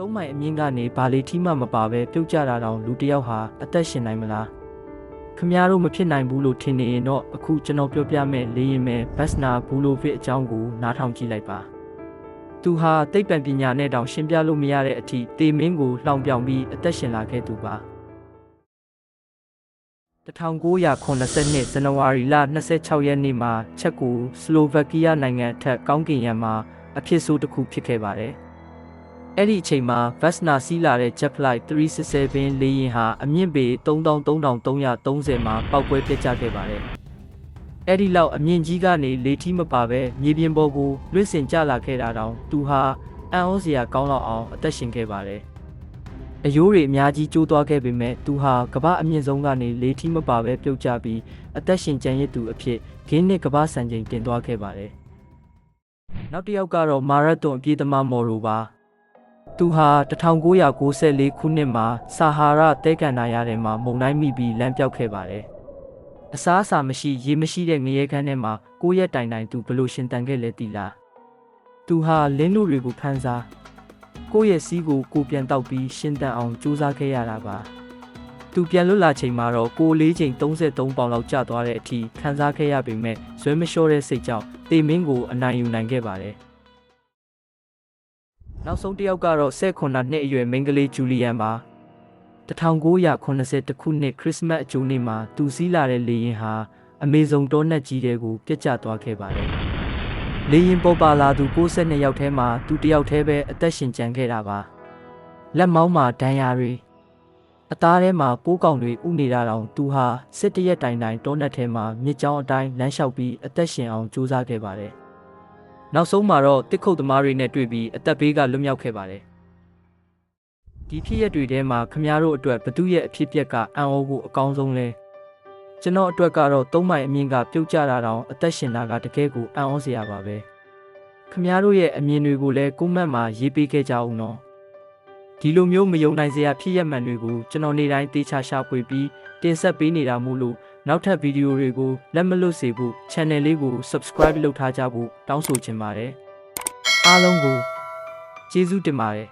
သုံးမိုင်အမြင့်ကနေဘာလီထီမှမပါပဲပြုတ်ကျတာတောင်လူတယောက်ဟာအသက်ရှင်နိုင်မလားခမများတို့မဖြစ်နိုင်ဘူးလို့ထင်နေရင်တော့အခုကျွန်တော်ပြောပြမယ်လေရင်မဲ့ဘတ်စနာဘူလိုဗစ်အကြောင်းကိုနားထောင်ကြည့်လိုက်ပါသူဟာသိပ္ပံပညာနဲ့တောင်ရှင်းပြလို့မရတဲ့အထိတေမင်းကိုလှောင်ပြောင်ပြီးအသက်ရှင်လာခဲ့သူပါ1982ဇန်နဝါရီလ26ရက်နေ့မှာချက်ကိုစလိုဗက်ကီးယားနိုင်ငံအထက်ကောင်းကင်ယံမှာအဖြစ်ဆိုးတစ်ခုဖြစ်ခဲ့ပါတယ်အဲ့ဒီအချိန်မှာဗတ်စနာစီးလာတဲ့ Jet Flight 367လေယာဉ်ဟာအမြင့်ပေ3330မှာပောက်ကွဲပြတ်ကျခဲ့ပါတယ်။အဲ့ဒီလောက်အမြင့်ကြီးကနေလေထီးမပါပဲမြေပြင်ပေါ်ကိုလွင့်စင်ကျလာခဲ့တာတောင်သူဟာအံ့ဩစရာကောင်းလောက်အောင်အသက်ရှင်ခဲ့ပါတယ်။အယိုးတွေအများကြီးကျိုးသွားခဲ့ပေမဲ့သူဟာကမ္ဘာအမြင့်ဆုံးကနေလေထီးမပါပဲပြုတ်ကျပြီးအသက်ရှင်ကျန်ရစ်သူအဖြစ်ဂင်းနစ်ကမ္ဘာစံချိန်တင်သွားခဲ့ပါတယ်။နောက်တစ်ယောက်ကတော့မာရသွန်အပြေးသမားမော်ရိုပါသူဟာ1994ခုနှစ်မှာဆာဟာရတဲကန်နာရထဲမှာမုန်တိုင်းမိပြီးလမ်းပြောက်ခဲ့ပါတယ်။အစားအစာမရှိရေမရှိတဲ့ငရဲခန်းထဲမှာ9ရက်တိုင်သူဘလို့ရှင်တန်ခဲ့လဲတီလား။သူဟာလင်းတို့တွေကိုဖမ်းစားကိုယ့်ရဲ့စီးကိုပြန်တောက်ပြီးရှင်တန်အောင်ကြိုးစားခဲ့ရတာပါ။သူပြန်လွတ်လာချိန်မှာတော့ကိုလေးချိန်33ပေါင်လောက်ကျသွားတဲ့အထိခံစားခဲ့ရပေမဲ့ဇွဲမလျှော့တဲ့စိတ်ကြောင့်တေမင်းကိုအနိုင်ယူနိုင်ခဲ့ပါတယ်။နောက်ဆုံးတစ်ယောက်ကတော့18နှစ်အရွယ်မိန်းကလေးဂျူလီယန်ပါ1980ခုနှစ်ခရစ်စမတ်အကျိုးနေ့မှာသူစီးလာတဲ့လေယာဉ်ဟာအမေဇုန်တောနက်ကြီးတွေကိုပြတ်ကျသွားခဲ့ပါတယ်လေယာဉ်ပေါ်ပါလာသူ62ယောက်ထဲမှာသူတစ်ယောက်တည်းပဲအသက်ရှင်ကျန်ခဲ့တာပါလက်မောင်းမှာဒဏ်ရာတွေအသားထဲမှာပိုးကောင်တွေဥနေတာတောင်သူဟာစစ်တရက်တိုင်တောနက်ထဲမှာမြစ်ကြောင်းအတိုင်းလမ်းလျှောက်ပြီးအသက်ရှင်အောင်ကြိုးစားခဲ့ပါတယ်နောက်ဆုံးမှာတော့တစ်ခုတ်သမားတွေနဲ့တွေ့ပြီးအသက်ဘေးကလွတ်မြောက်ခဲ့ပါတယ်ဒီဖြစ်ရက်တွေထဲမှာခမများတို့အတွက်ဘသူရဲ့အဖြစ်အပျက်ကအံ့ဩဖို့အကောင်းဆုံးလဲကျွန်တော်အတွက်ကတော့3မိုင်အမြင့်ကပြုတ်ကျတာတောင်အသက်ရှင်တာကတကယ်ကိုအံ့ဩစရာပါပဲခမများတို့ရဲ့အမြင်တွေကိုလည်းကွန်မန့်မှာရေးပေးခဲ့ကြအောင်နော်ဒီလိုမျိုးမယုံနိုင်စရာဖြစ်ရက်မှန်တွေကိုကျွန်တော်နေ့တိုင်းတေချာရှာဖွေပြီးတင်ဆက်ပေးနေတာမို့လို့နောက်ထပ်ဗီဒီယိုတွေကိုလက်မလွတ်စေဖို့ channel လေးကို subscribe လုပ်ထားကြဖို့တောင်းဆိုချင်ပါတယ်အားလုံးကိုကျေးဇူးတင်ပါတယ်